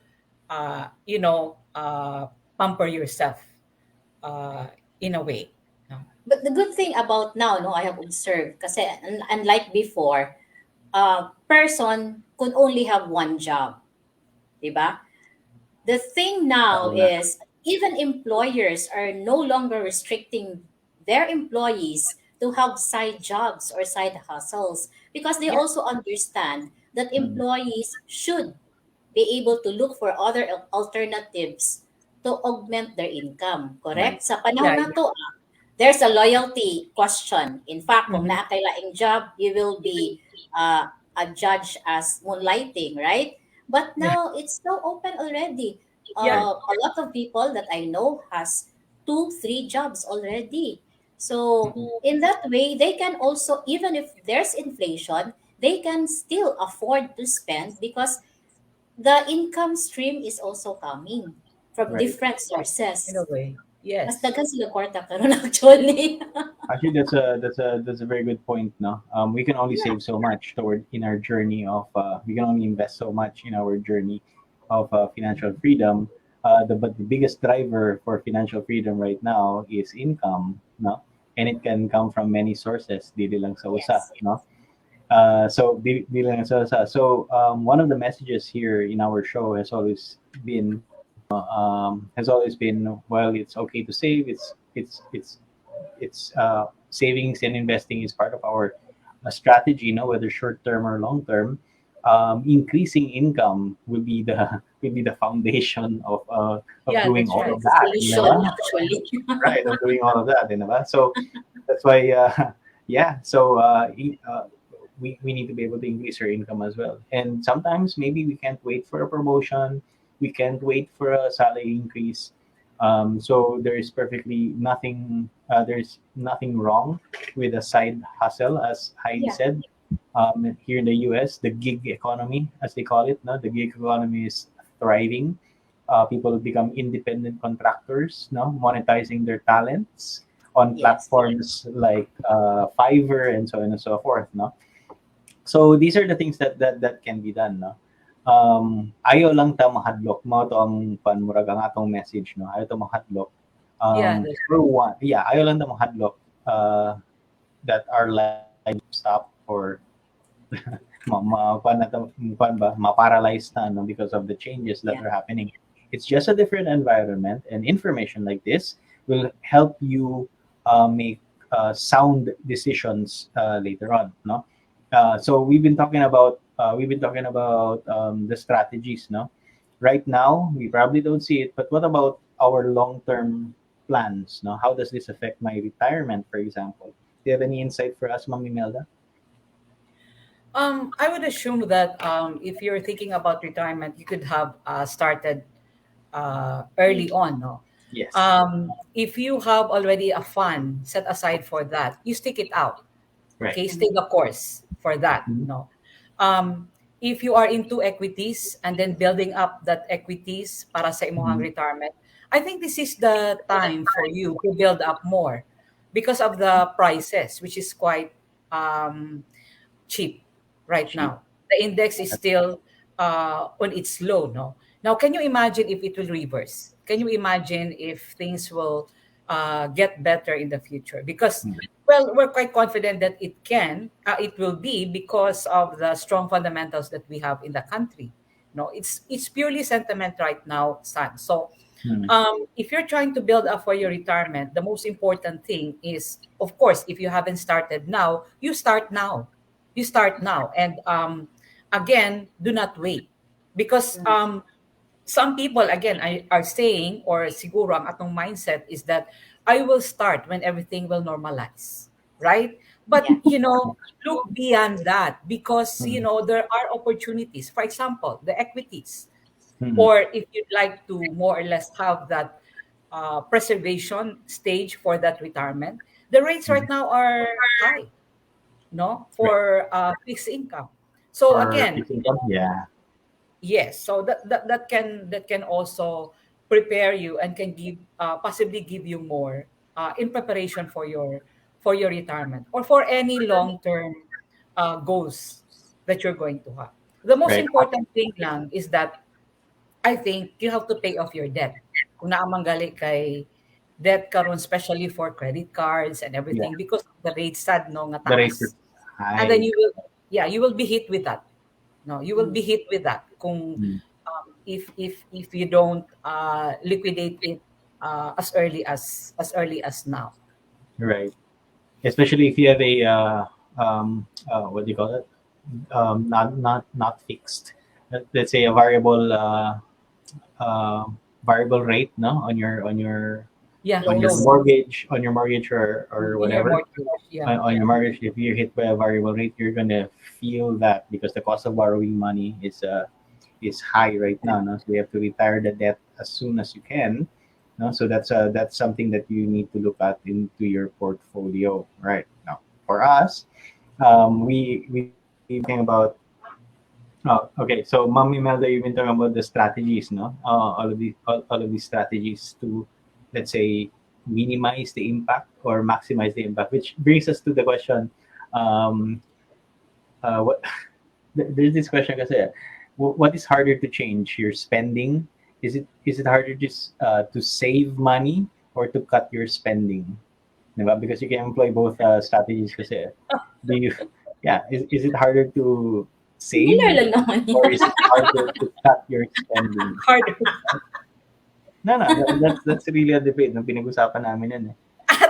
pamper yourself uh, in a way. No? But the good thing about now, no, I have observed, kasi unlike before, person could only have one job, di ba? The thing now Oo nga. is even employers are no longer restricting their employees to have side jobs or side hustles because they Yeah. also understand that Mm. employees should be able to look for other alternatives to augment their income. Right. Correct? Sa Yeah. panahon na Yeah. to, there's a loyalty question. In fact, kung Mhm. naakailaing job, you will be adjudged as moonlighting, right? But Yeah. now it's so open already. Yeah. A lot of people that I know has two, three jobs already. So in that way, they can also, even if there's inflation, they can still afford to spend because the income stream is also coming from Right. different In a sources. way. Mas Yes. daghan sila kwarta karon actually. Actually, that's a very good point. No, we can only save so much toward in our journey of. We can only invest so much in our journey of financial freedom. But the biggest driver for financial freedom right now is income. No, and it can come from many sources. Dili lang sa usa. Yes. No. Dili lang sa usa. So one of the messages here in our show has always been, well, it's okay to save. It's savings and investing is part of our strategy, whether short term or long term. Increasing income will be the will be the foundation of Yeah, doing that's all right. of That's the that. solution actually. Right, of doing all of that. So that's why, yeah. So we need to be able to increase our income as well. And sometimes maybe we can't wait for a promotion. We can't wait for a salary increase. So there's nothing wrong with a side hustle, as Heidi Yeah. said. Here in the US, the gig economy, as they call it, no, the gig economy is thriving. People become independent contractors, no, monetizing their talents on Yes. platforms like Fiverr and so on and so forth, no. So these are the things that can be done, no. Ayaw lang ta mahadlok mo to ang panmurag ang atong message, no. Ayaw ta mahadlok. Yeah, that's For one, yeah, ayaw lang ta mahadlok that our life stop or kuan na kuan ba ma-paralyze na, no, because of the changes that Yeah. are happening. It's just a different environment, and information like this will help you make sound decisions later on, no. So we've been talking about the strategies, no. Right now we probably don't see it, but what about our long-term plans, no? How does this affect my retirement, for example? Do you have any insight for us, Ma'am Imelda? I would assume that if you're thinking about retirement, you could have started early on. No? Yes. If you have already a fund set aside for that, you stick it out. Right. Okay, stay the course for that. Mhm. No, if you are into equities and then building up that equities para sa imong Mhm. retirement, I think this is the time for you to build up more because of the prices, which is quite um, cheap right Cheap. now. The index is still on its low. No, now can you imagine if it will reverse? Can you imagine if things will get better in the future? Because Mhm. well, we're quite confident that it will be because of the strong fundamentals that we have in the country. No, it's purely sentiment right now, San. So Mhm. if you're trying to build up for your retirement, the most important thing is, of course, if you haven't started now, you start now. You start now. And again, do not wait. Because Mm. some people, again, are saying, or siguro ang atong mindset is that I will start when everything will normalize. Right? But, Yeah. look beyond that because, Mhm. there are opportunities. For example, the equities. Mhm. or if you'd like to more or less have that preservation stage for that retirement, the rates right Mhm. now are high, no, Right. for fixed income. So For again, fixed income, yeah. yes, so that can also prepare you and can give possibly give you more in preparation for your retirement or for any long term goals that you're going to have. The most Right. important thing lang is that I think you have to pay off your debt. Kung naamanggali kay debt karon, especially for credit cards and Yeah. everything, because of the rate sad no nga The rates are taas. And then high. you will, yeah, you will be hit with that. No, you will be hit with that kung Mm. if you don't liquidate it as early as now. Right. Especially if you have a what do you call it? Not fixed. Let's say a uh, variable rate, no, Yeah, on your Loans. loan mortgage, or in your whatever. mortgage. Yeah, On your mortgage, if you're hit by a variable rate, you're gonna feel that because the cost of borrowing money is high right now. No? So you have to retire the debt as soon as you can. No? So that's something that you need to look at into your portfolio right now. For us, we talking about. Oh, okay. So, Ma'am Imelda, you've been talking about the strategies, no? All of these strategies to, let's say, minimize the impact or maximize the impact. Which brings us to the question, um, what there's this question kasi, what is harder to change? Your spending? Is it harder to save money or to cut your spending? Diba? Because you can employ both strategies kasi. Do you, yeah, is it harder to save Similar lang naman or yan. is it harder to cut your spending? harder. No, no, that's really a debate. Nung pinag-usapan namin yan eh.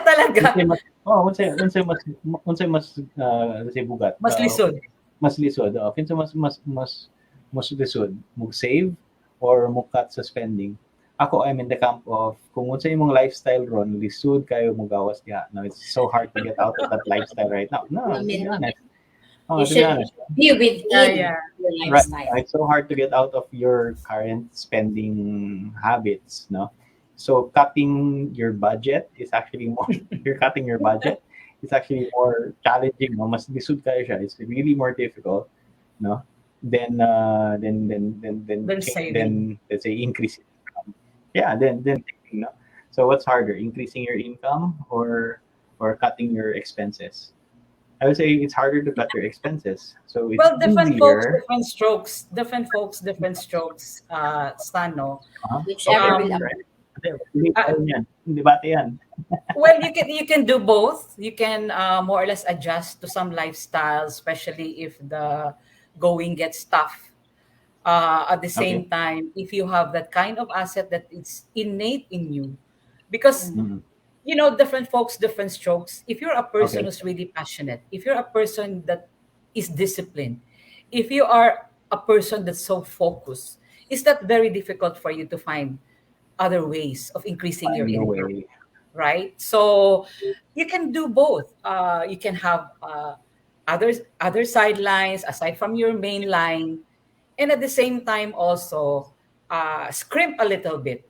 Talaga, Unsay mas, oh, unsay mas let's say bugat. mas lisod. Mas lisod. Kinsa mas lisod, save or mo cut sa spending. Ako, I'm in the camp of kung unsa imong lifestyle ron, lisod kayo mo gawas diha. No, it's so hard to get out of that lifestyle right now. No, I to be mean, honest. you Oh, to be should honest. be Yeah, within yeah. your Right. lifestyle. It's so hard to get out of your current spending habits, no? So cutting your budget is actually more you're cutting your budget. It's actually more challenging, no? Mas lisod kayo siya. It's really more difficult, no? Then saving. Then let's say increase income. Yeah, then you know. So what's harder, increasing your income or cutting your expenses? I would say it's harder to cut your expenses. So it's Well, different folks, easier. different strokes. Different folks, different strokes. Stan, no? Whichever Okay, will Um, right. Hindi, hindi pa uh, rin yan. Debate yan. well, you can do both. You can more or less adjust to some lifestyles, especially if the going gets tough. At the Okay. same time, if you have that kind of asset that is innate in you, because Mhm. different folks, different strokes. If you're a person Okay. who's really passionate, if you're a person that is disciplined, if you are a person that's so focused, it's that very difficult for you to find other ways of increasing your Find a income, way. right? So you can do both. You can have other sidelines aside from your main line, and at the same time also scrimp a little bit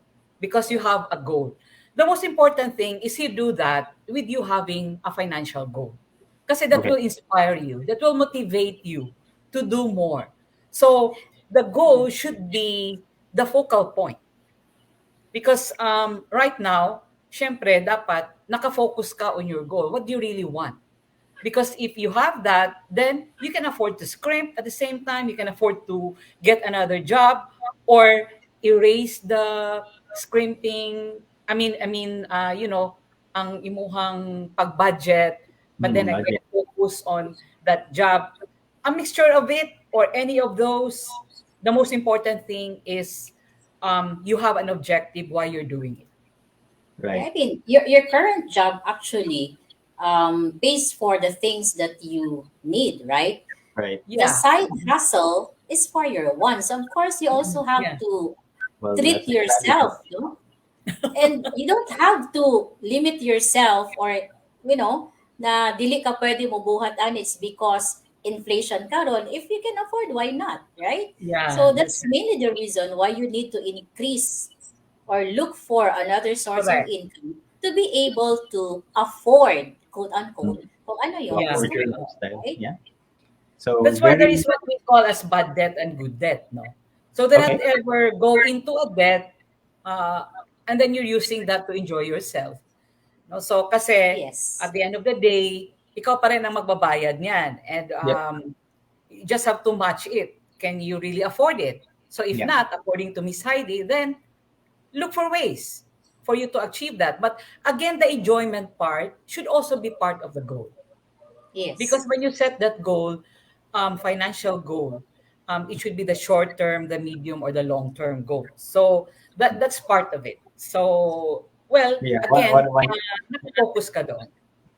because you have a goal. The most important thing is you do that with you having a financial goal. Kasi that Okay. will inspire you, that will motivate you to do more. So the goal should be the focal point. Because right now, syempre, dapat nakafocus ka on your goal. What do you really want? Because if you have that, then you can afford to scrimp. At the same time, you can afford to get another job or erase the scrimping. Ang imuhang pag-budget, but then again, Budget. focus on that job. A mixture of it or any of those. The most important thing is you have an objective while you're doing it. Right. I mean, your current job actually pays for the things that you need, right? Right. The Yeah. side hustle is for your wants. Of course, you also have Yeah. to Well, treat that's the strategy. yourself, no? And you don't have to limit yourself or, na dili ka pwede mo buhat and it's because inflation karon, if you can afford, why not, right? Yeah, So that's that's mainly the reason why you need to increase or look for another source of correct. income to be able to afford, quote unquote, Mm. kung ano To yung Yeah. afford gusto your mo, lifestyle. right? Yeah. So That's why there very is what we call as bad debt and good debt, no? So do not okay. ever go into a debt uh, and then you're using that to enjoy yourself. No? So kasi at Yes. the end of the day, ikaw pa rin ang magbabayad niyan. And Yep. you just have to match it. Can you really afford it? So if Yeah. not, according to Miss Heidi, then look for ways for you to achieve that. But again, the enjoyment part should also be part of the goal. Because Yes. when you set that goal, financial goal, it should be the short term, the medium, or the long term goal. So that's part of it. So well, Yeah. One again, of my nakafocus ka doon.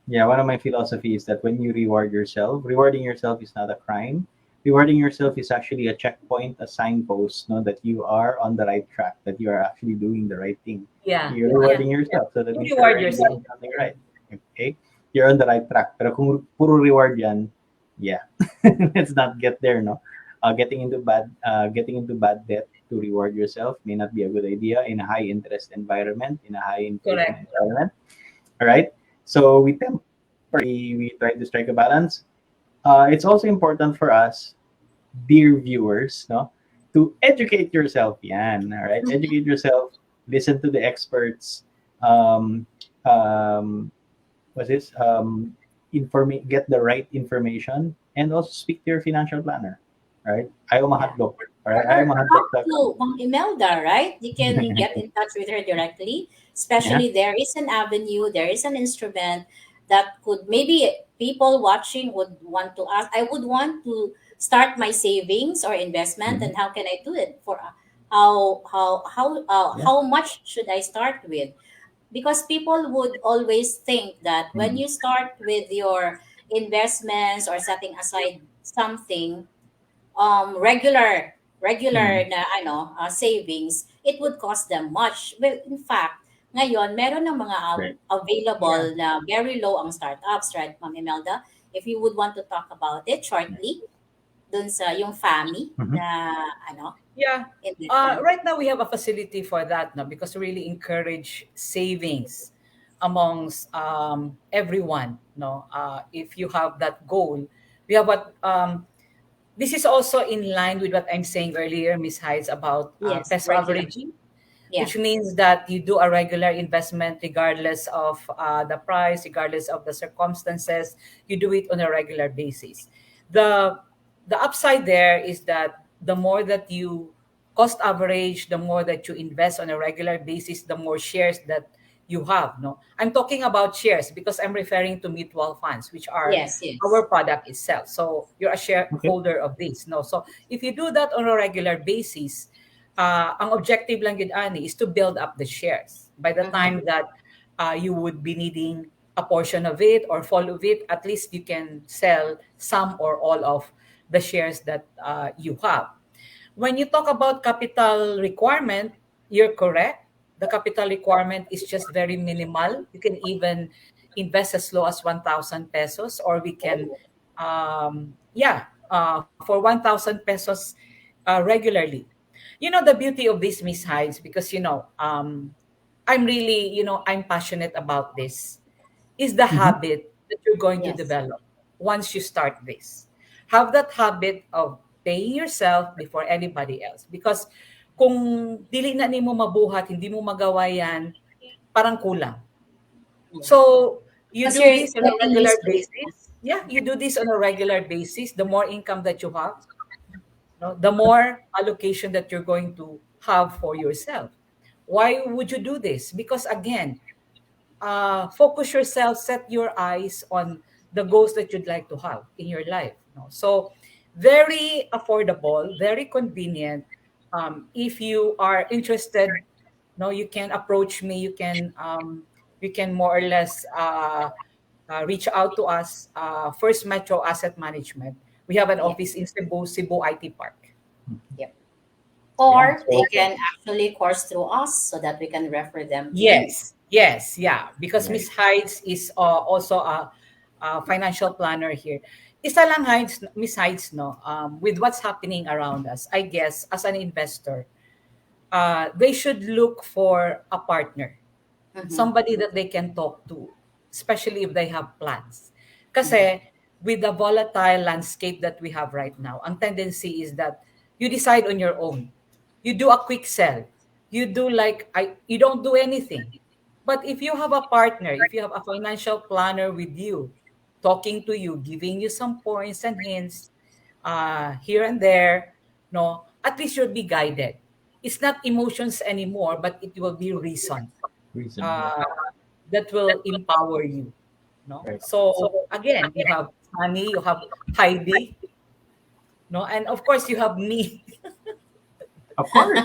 Yeah, one of my philosophy is that when you reward yourself, rewarding yourself is not a crime. Rewarding yourself is actually a checkpoint, a signpost, no, that you are on the right track, that you are actually doing the right thing. Yeah, You're yeah. rewarding yourself, so that You means you're reward already yourself. doing something right. Okay, you're on the right track. Pero kung puro reward yan, yeah, let's not get there, no. Getting into bad debt to reward yourself may not be a good idea in a high interest environment, in a high inflation Correct. environment. All right. So we try to strike a balance. It's also important for us, dear viewers, no, to educate yourself. Yan, all right. Educate yourself. Listen to the experts. Um, um, what's this? Get the right information, and also speak to your financial planner. All right. Ayaw Yeah. mahadlok. All right. Or Ayaw talk mahadlok. to Ma'am Imelda, right? You can get in touch with her directly. Yeah. Especially there is an avenue, there is an instrument that could maybe people watching would want to ask. I would want to start my savings or investment, Mhm. and how can I do it? For Yeah. how much should I start with? Because people would always think that when Mhm. you start with your investments or setting aside something, regular Mhm. na savings, it would cost them much. Well, in fact, ngayon meron ng mga Right. Yeah. available na very low ang startups, right, Ma'am Imelda? If you would want to talk about it shortly, dun sa yung FAMI Mhm. na Yeah. investment. Right now we have a facility for that, no, because we really encourage savings amongst everyone. No, if you have that goal, we have what this is also in line with what I'm saying earlier, Miss Heights, about Yes, peso regular. averaging, Yeah. which means that you do a regular investment regardless of the price, regardless of the circumstances. You do it on a regular basis. The the upside there is that the more that you cost average, the more that you invest on a regular basis, the more shares that you have. No, I'm talking about shares because I'm referring to mutual funds, which are Yes, yes. our product itself. So you're a Okay. shareholder of this. No, so if you do that on a regular basis, ang objective lang yun, Ani, is to build up the shares. By the Mm-hmm. time that you would be needing a portion of it or fall of it, at least you can sell some or all of the shares that you have. When you talk about capital requirement, you're correct. The capital requirement is just very minimal. You can even invest as low as 1,000 pesos, or we can, for 1,000 pesos regularly. You know, the beauty of this, Miss Hides, because, I'm really, I'm passionate about this, is the Mhm. habit that you're going to Yes. develop once you start this. Have that habit of paying yourself before anybody else. Because kung dili na nimo mabuhat, hindi mo magawa yan, parang kulang. Yeah. So you Because do you're this on a getting regular used to it. basis. Yeah, you do this on a regular basis. The more income that you have, no, the more allocation that you're going to have for yourself. Why would you do this? Because again, focus yourself, set your eyes on the goals that you'd like to have in your life. No? So, very affordable, very convenient. If you are interested, no, you can approach me. You can more or less reach out to us. First Metro Asset Management. We have an Yeah. office in Cebu IT Park. Yep. Yeah. Or they So can actually course through us so that we can refer them to you. Yes, yeah. Because right. Miss Hides is also a financial planner here. isa lang, besides, no, with what's happening around us, I guess, as an investor, they should look for a partner, Mhm. somebody that they can talk to, especially if they have plans. Kasi with the volatile landscape that we have right now, ang tendency is that you decide on your own. You do a quick sell. You do you don't do anything. But if you have a partner, if you have a financial planner with you, talking to you, giving you some points and hints here and there, no, at least you'll be guided. It's not emotions anymore, but it will be reason Reason, yeah. uh, that will empower you. No, Right. so again, you have Sonny, you have Haydee, no, and of course you have me. Of course.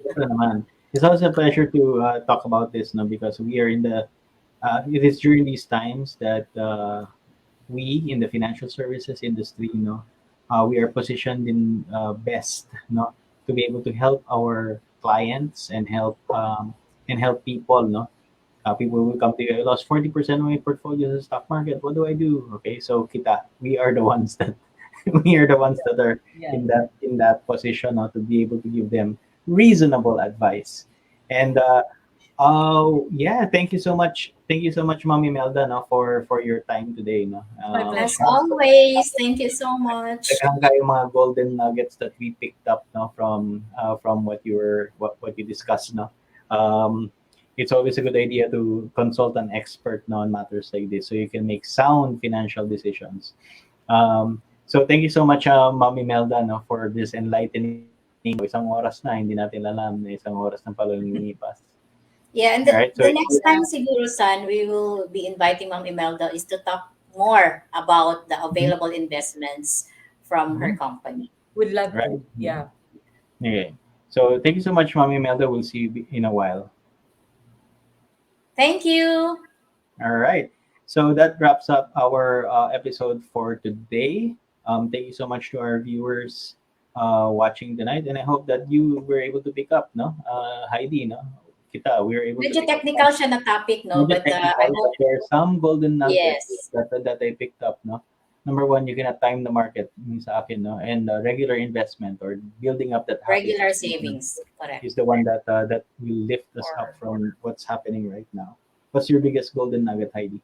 Siyempre naman. It's also a pleasure to talk about this, no, because we are in the it is during these times that we in the financial services industry, we are positioned in best, to be able to help our clients and help people, people will come to you. I lost 40% of my portfolio in the stock market. What do I do? Okay, so kita, we are the ones that we are the ones that are Yeah. in that position, to be able to give them reasonable advice. And yeah, thank you so much. Thank you so much, Mommy Melda, no, for your time today, no. My As pleasure. always, thank you so much. Daghang kayo mga golden nuggets that we picked up, no, from what you discussed, no. Um, it's always a good idea to consult an expert, no, on matters like this so you can make sound financial decisions. So thank you so much, Mommy Melda, no, for this enlightening. Isang oras na, hindi natin alam na isang oras ng pala lumilipas. Yeah, and All right, so the next time siguro, San, we will be inviting Ma'am Imelda is to talk more about the available investments from her company. Would love right. to. Yeah. Okay. So thank you so much, Mommy Melda. We'll see you in a while. Thank you. All right. So that wraps up our episode for today. Thank you so much to our viewers watching tonight, and I hope that you were able to pick up, no, Heidi, no, kita, we were able to Medyo pick up. technical siya na topic, no? Medyo But technical, I but hope, there are some golden nuggets yes, that I picked up, no. Number one, you cannot time the market, yung sa akin, no, and regular investment or building up that habit regular savings. Correct. is the one that will lift us up from what's happening right now. What's your biggest golden nugget, Heidi?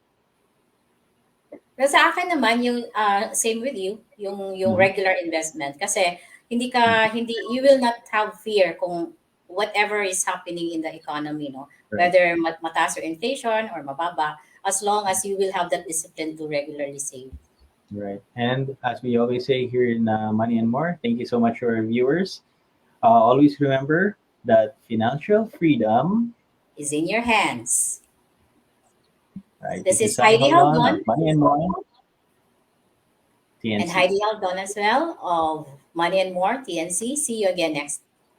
Pero sa akin naman, yung same with you, yung regular investment. Kasi you will not have fear kung whatever is happening in the economy, no? Right. Whether mataas or inflation or mababa, as long as you will have that discipline to regularly save. Right. And as we always say here in Money and More, thank you so much for our viewers. Always remember that financial freedom. Is in your hands. Right. This is Sonny Haydee Jaldon Jaldon of Money and More. TNC. and Haydee Jaldon as well of Money and More TNC. See you again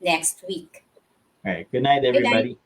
next week. All right. Good night, Good night. everybody.